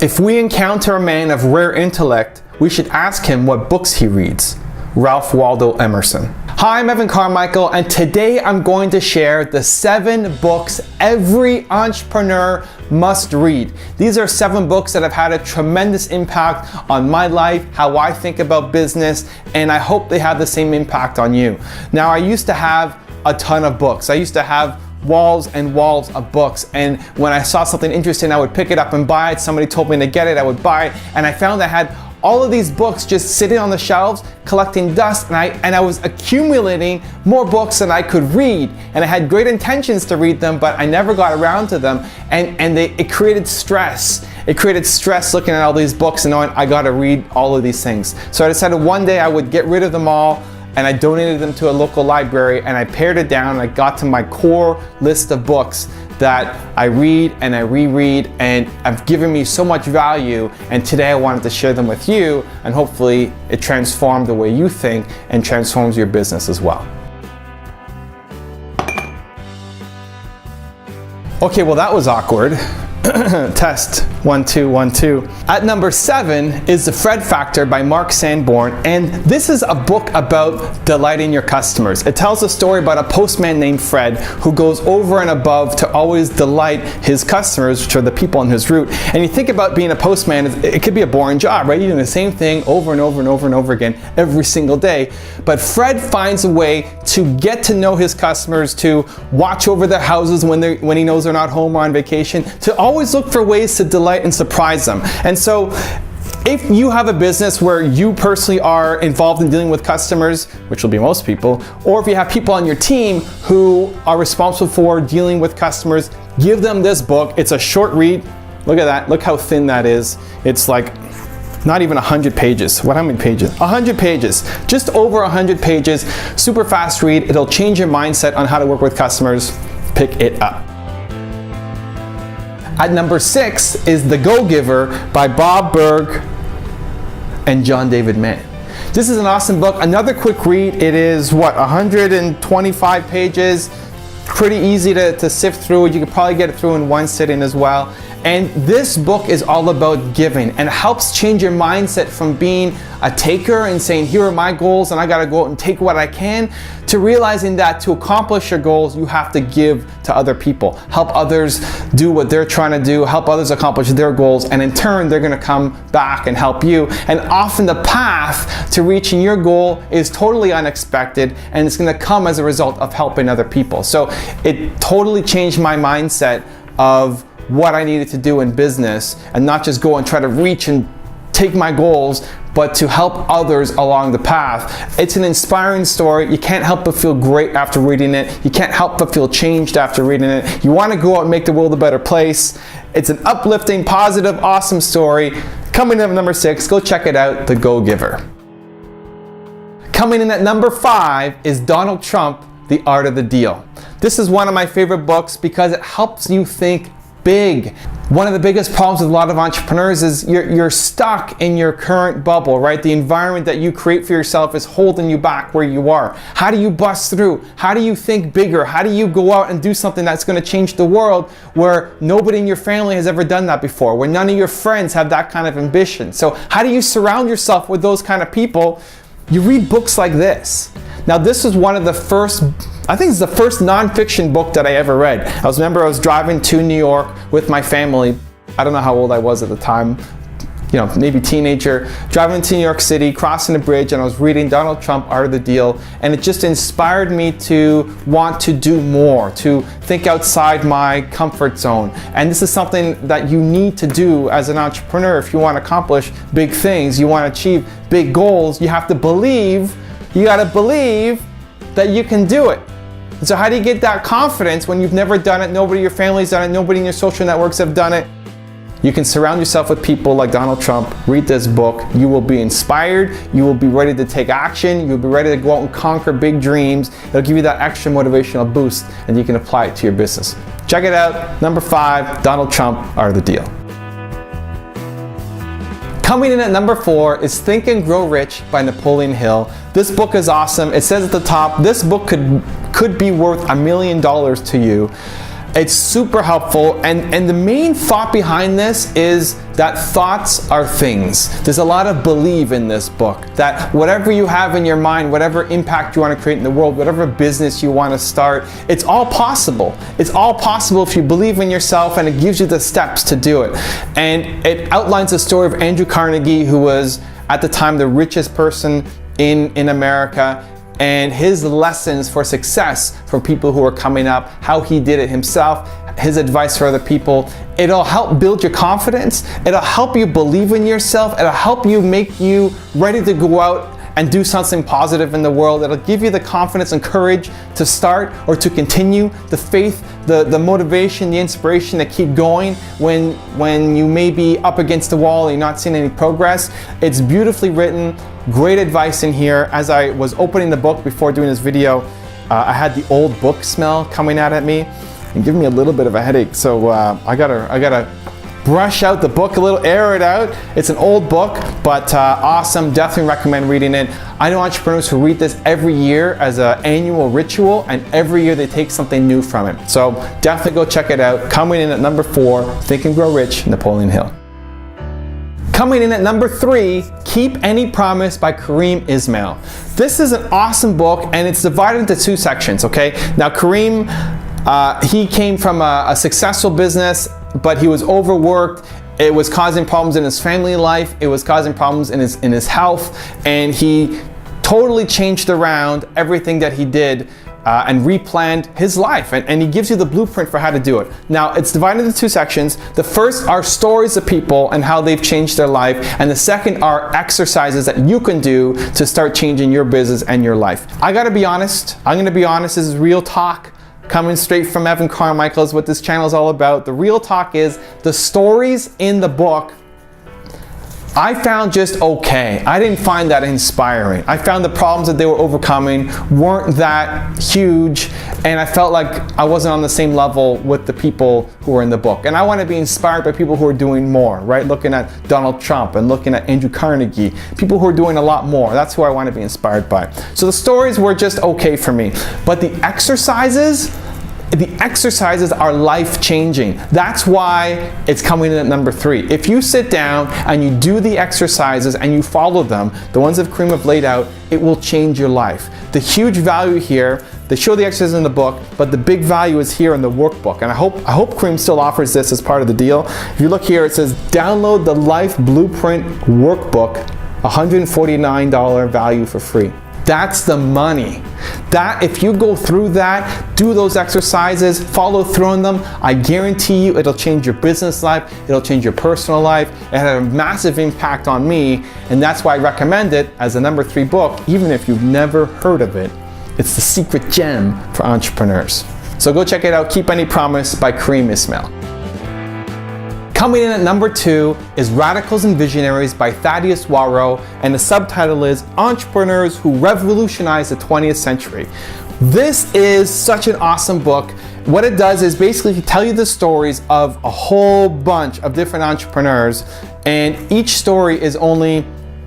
If we encounter a man of rare intellect, we should ask him what books he reads. Ralph Waldo Emerson. Hi, I'm Evan Carmichael, and today I'm going to share the 7 books every entrepreneur must read. These are 7 books that have had a tremendous impact on my life, how I think about business, and I hope they have the same impact on you. Now, I used to have a ton of books. I used to have walls and walls of books, and when I saw something interesting, I would pick it up and buy it. Somebody told me to get it, I would buy it, and I found I had all of these books just sitting on the shelves collecting dust, and I was accumulating more books than I could read, and I had great intentions to read them, but I never got around to them, and it created stress. It created stress looking at all these books and knowing I got to read all of these things. So I decided one day I would get rid of them all, and I donated them to a local library, and I pared it down, and I got to my core list of books that I read and I reread and have given me so much value, and today I wanted to share them with you, and hopefully it transformed the way you think and transforms your business as well. Okay, well that was awkward. Test 1 2 1 2. At number 7 is The Fred Factor by Mark Sanborn, and this is a book about delighting your customers. It tells a story about a postman named Fred who goes over and above to always delight his customers, which are the people on his route. And you think about being a postman, it could be a boring job, right? You're doing the same thing over and over and over and over again every single day. But Fred finds a way to get to know his customers, to watch over their houses when he knows they're not home or on vacation, to always look for ways to delight and surprise them. And so if you have a business where you personally are involved in dealing with customers, which will be most people, or if you have people on your team who are responsible for dealing with customers, give them this book. It's a short read. Look at that. Look how thin that is. It's like not even 100 pages. How many pages? 100 pages. Just over 100 pages. Super fast read. It'll change your mindset on how to work with customers. Pick it up. At number 6 is The Go-Giver by Bob Burg and John David Mann. This is an awesome book. Another quick read. It is 125 pages. Pretty easy to sift through. You could probably get it through in one sitting as well. And this book is all about giving, and it helps change your mindset from being a taker and saying, here are my goals and I gotta go out and take what I can, to realizing that to accomplish your goals, you have to give to other people. Help others do what they're trying to do, help others accomplish their goals, and in turn, they're gonna come back and help you. And often the path to reaching your goal is totally unexpected, and it's gonna come as a result of helping other people. So it totally changed my mindset of what I needed to do in business, and not just go and try to reach and take my goals, but to help others along the path. It's an inspiring story. You can't help but feel great after reading it. You can't help but feel changed after reading it. You want to go out and make the world a better place. It's an uplifting, positive, awesome story. Coming in at number 6, go check it out, The Go-Giver. Coming in at number 5 is Donald Trump, The Art of the Deal. This is one of my favorite books because it helps you think big. One of the biggest problems with a lot of entrepreneurs is you're stuck in your current bubble, right? The environment that you create for yourself is holding you back where you are. How do you bust through? How do you think bigger? How do you go out and do something that's going to change the world where nobody in your family has ever done that before, where none of your friends have that kind of ambition? So how do you surround yourself with those kind of people? You read books like this. Now, this is one of the first, I think it's the first nonfiction book that I ever read. I remember I was driving to New York with my family. I don't know how old I was at the time, maybe teenager, driving to New York City, crossing a bridge, and I was reading Donald Trump, Art of the Deal, and it just inspired me to want to do more, to think outside my comfort zone. And this is something that you need to do as an entrepreneur if you want to accomplish big things, you want to achieve big goals. You have to believe, you got to believe that you can do it. And so how do you get that confidence when you've never done it, nobody in your family's done it, nobody in your social networks have done it? You can surround yourself with people like Donald Trump. Read this book. You will be inspired. You will be ready to take action. You'll be ready to go out and conquer big dreams. It'll give you that extra motivational boost, and you can apply it to your business. Check it out. Number 5, Donald Trump, Art of the Deal. Coming in at number 4 is Think and Grow Rich by Napoleon Hill. This book is awesome. It says at the top, this book could be worth $1 million to you. It's super helpful, and the main thought behind this is that thoughts are things. There's a lot of belief in this book, that whatever you have in your mind, whatever impact you want to create in the world, whatever business you want to start, it's all possible. It's all possible if you believe in yourself, and it gives you the steps to do it. And it outlines the story of Andrew Carnegie, who was at the time the richest person in America, and his lessons for success for people who are coming up, how he did it himself, his advice for other people. It'll help build your confidence. It'll help you believe in yourself. It'll help you make you ready to go out and do something positive in the world. It'll give you the confidence and courage to start or to continue, the faith, the motivation, the inspiration to keep going when you may be up against the wall and you're not seeing any progress. It's beautifully written, great advice in here. As I was opening the book before doing this video, I had the old book smell coming out at me and giving me a little bit of a headache. So I gotta brush out the book a little, air it out. It's an old book, but awesome. Definitely recommend reading it. I know entrepreneurs who read this every year as an annual ritual, and every year they take something new from it. So definitely go check it out. Coming in at number 4, Think and Grow Rich, Napoleon Hill. Coming in at number 3, Keep Any Promise by Kareem Ismail. This is an awesome book, and it's divided into 2 sections, okay? Now Kareem, he came from a successful business, but he was overworked. It was causing problems in his family life. It was causing problems in his health, and he totally changed around everything that he did and replanned his life. And he gives you the blueprint for how to do it. Now, it's divided into 2 sections. The first are stories of people and how they've changed their life, and the second are exercises that you can do to start changing your business and your life. I gotta be honest. I'm gonna be honest. This is real talk. Coming straight from Evan Carmichael is what this channel is all about. The real talk is the stories in the book I found just okay. I didn't find that inspiring. I found the problems that they were overcoming weren't that huge, and I felt like I wasn't on the same level with the people who were in the book. And I want to be inspired by people who are doing more, right? Looking at Donald Trump and looking at Andrew Carnegie, people who are doing a lot more. That's who I want to be inspired by. So the stories were just okay for me, but the exercises are life-changing. That's why it's coming in at number 3. If you sit down and you do the exercises and you follow them, the ones that Kareem have laid out, it will change your life. The huge value here, they show the exercises in the book, but the big value is here in the workbook. And I hope Kareem still offers this as part of the deal. If you look here, it says, download the Life Blueprint Workbook, $149 value for free. That's the money. That if you go through that, do those exercises, follow through on them, I guarantee you it'll change your business life, it'll change your personal life. It had a massive impact on me, and that's why I recommend it as a number 3 book, even if you've never heard of it. It's the secret gem for entrepreneurs. So go check it out, Keep Any Promise by Kareem Ismail. Coming in at number 2 is Radicals and Visionaries by Thaddeus Warrow, and the subtitle is Entrepreneurs Who Revolutionized the 20th Century. This is such an awesome book. What it does is basically tell you the stories of a whole bunch of different entrepreneurs, and each story is only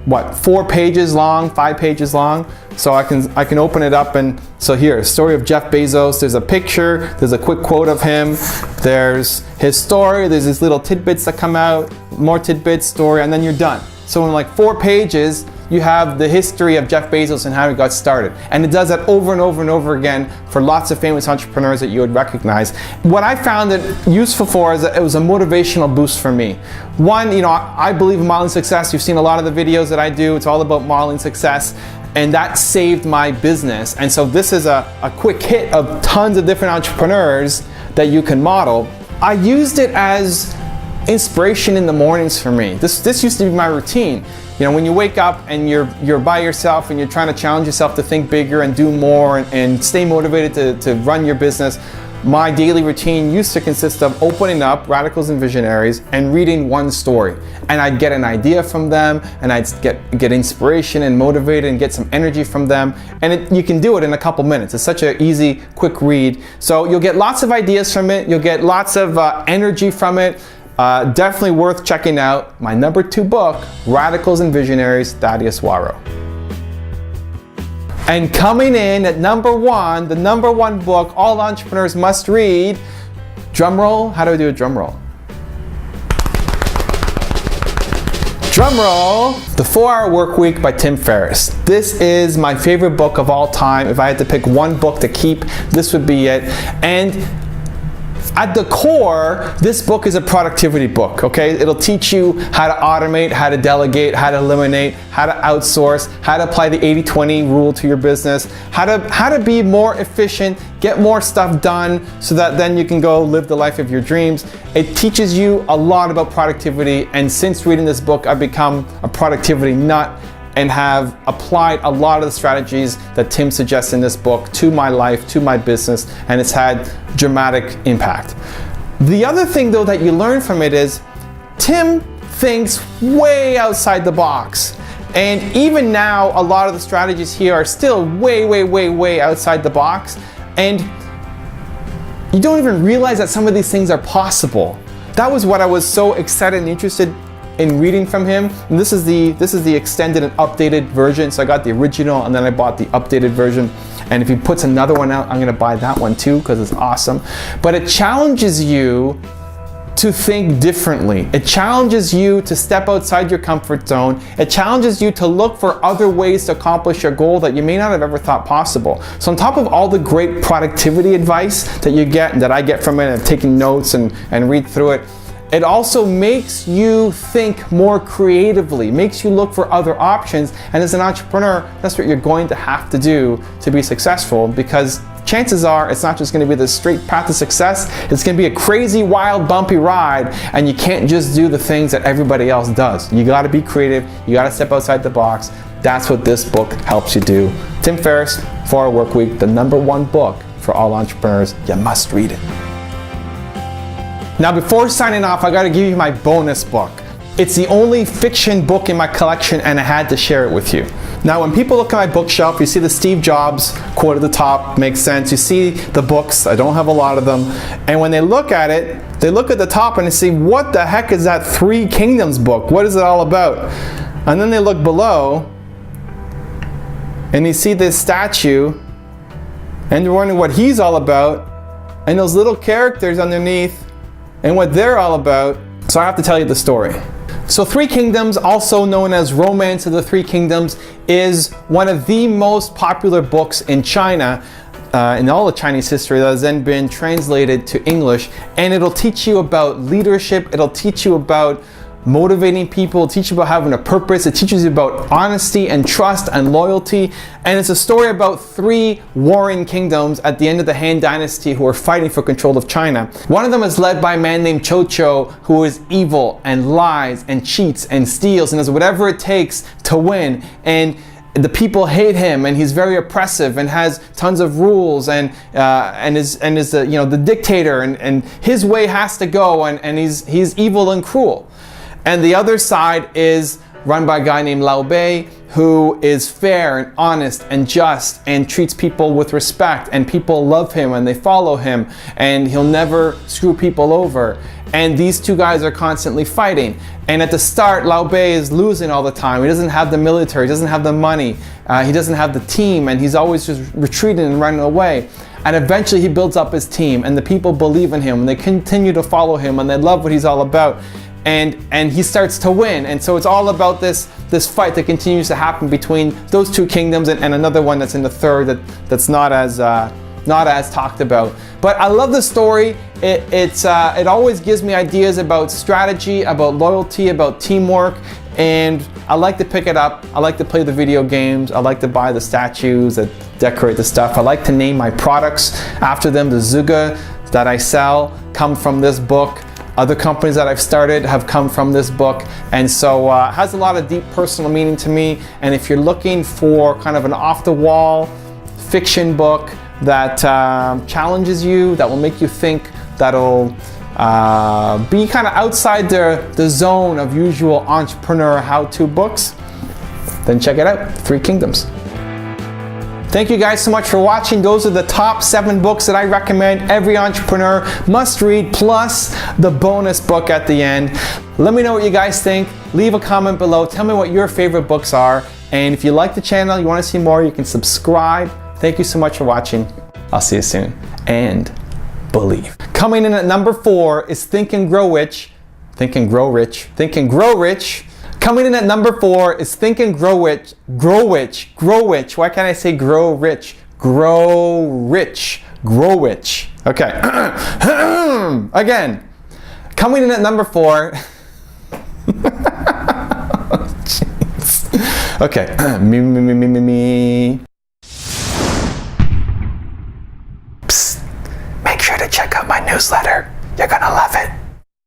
4 pages long, 5 pages long. So I can open it up, and so here, story of Jeff Bezos. There's a picture, there's a quick quote of him, there's his story, there's these little tidbits that come out, more tidbits, story, and then you're done. So in like 4 pages, you have the history of Jeff Bezos and how he got started. And it does that over and over and over again for lots of famous entrepreneurs that you would recognize. What I found it useful for is that it was a motivational boost for me. One, I believe in modeling success. You've seen a lot of the videos that I do. It's all about modeling success. And that saved my business. And so this is a quick hit of tons of different entrepreneurs that you can model. I used it as inspiration in the mornings for me. This used to be my routine. When you wake up and you're by yourself and you're trying to challenge yourself to think bigger and do more and stay motivated to run your business, my daily routine used to consist of opening up Radicals and Visionaries and reading one story. And I'd get an idea from them, and I'd get inspiration and motivated and get some energy from them. And you can do it in a couple minutes. It's such an easy, quick read. So you'll get lots of ideas from it. You'll get lots of energy from it. Definitely worth checking out. My number 2 book, Radicals and Visionaries, Thaddeus Warrow. And coming in at number 1, the number 1 book all entrepreneurs must read, Drum roll. How do I do a drum roll? Drum roll. The 4-Hour Workweek by Tim Ferriss. This is my favorite book of all time. If I had to pick one book to keep, this would be it. And at the core, this book is a productivity book, okay? It'll teach you how to automate, how to delegate, how to eliminate, how to outsource, how to apply the 80-20 rule to your business, how to be more efficient, get more stuff done so that then you can go live the life of your dreams. It teaches you a lot about productivity, and since reading this book, I've become a productivity nut and have applied a lot of the strategies that Tim suggests in this book to my life, to my business, and it's had dramatic impact. The other thing though that you learn from it is Tim thinks way outside the box. And even now, a lot of the strategies here are still way outside the box. And you don't even realize that some of these things are possible. That was what I was so excited and interested in reading from him. And this is the extended and updated version. So I got the original and then I bought the updated version. And if he puts another one out, I'm gonna buy that one too because it's awesome. But it challenges you to think differently. It challenges you to step outside your comfort zone. It challenges you to look for other ways to accomplish your goal that you may not have ever thought possible. So on top of all the great productivity advice that you get and that I get from it and taking notes and read through it, it also makes you think more creatively, makes you look for other options. And as an entrepreneur, that's what you're going to have to do to be successful, because chances are it's not just going to be the straight path to success. It's going to be a crazy, wild, bumpy ride, and you can't just do the things that everybody else does. You got to be creative. You got to step outside the box. That's what this book helps you do. Tim Ferriss, 4-Hour Workweek, the #1 book for all entrepreneurs. You must read it. Now, before signing off, I got to give you my bonus book. It's the only fiction book in my collection, and I had to share it with you. Now, when people look at my bookshelf, you see the Steve Jobs quote at the top, makes sense. You see the books, I don't have a lot of them. And when they look at it, they look at the top and they say, what the heck is that 3 Kingdoms book? What is it all about? And then they look below and you see this statue and you're wondering what he's all about, and those little characters underneath and what they're all about. So I have to tell you the story. So 3 Kingdoms, also known as Romance of the 3 Kingdoms, is one of the most popular books in China, in all of Chinese history, that has then been translated to English. And it'll teach you about leadership, it'll teach you about motivating people, teach you about having a purpose, it teaches you about honesty and trust and loyalty. And it's a story about 3 warring kingdoms at the end of the Han Dynasty who are fighting for control of China. One of them is led by a man named Cao Cao, who is evil and lies and cheats and steals and does whatever it takes to win. And the people hate him, and he's very oppressive and has tons of rules and is the dictator, and his way has to go, and he's evil and cruel. And the other side is run by a guy named Liu Bei, who is fair and honest and just and treats people with respect, and people love him and they follow him, and he'll never screw people over. And these 2 guys are constantly fighting. And at the start, Liu Bei is losing all the time. He doesn't have the military, he doesn't have the money, he doesn't have the team, and he's always just retreating and running away. And eventually he builds up his team, and the people believe in him, and they continue to follow him, and they love what he's all about. And he starts to win. And so it's all about this fight that continues to happen between those 2 kingdoms and another one that's in the third that's not as talked about. But I love the story. It always gives me ideas about strategy, about loyalty, about teamwork, and I like to pick it up. I like to play the video games. I like to buy the statues that decorate the stuff. I like to name my products after them. The Zuga that I sell come from this book. Other companies that I've started have come from this book, and so it has a lot of deep personal meaning to me. And if you're looking for kind of an off-the-wall fiction book that challenges you, that will make you think, that'll be kind of outside the zone of usual entrepreneur how-to books, then check it out, 3 Kingdoms. Thank you guys so much for watching. Those are the top 7 books that I recommend every entrepreneur must read, plus the bonus book at the end. Let me know what you guys think. Leave a comment below. Tell me what your favorite books are. And if you like the channel, you want to see more, you can subscribe. Thank you so much for watching. I'll see you soon. And believe. Coming in at number 4 is Think and Grow Rich. Think and Grow Rich. Think and Grow Rich. Coming in at number 4 is Think and Grow Rich. Grow Rich. Grow Rich. Why can't I say grow rich? Grow rich. Grow rich. Okay. Again. Coming in at number 4. Jeez. Okay. Me. Psst. Make sure to check out my newsletter. You're gonna love it.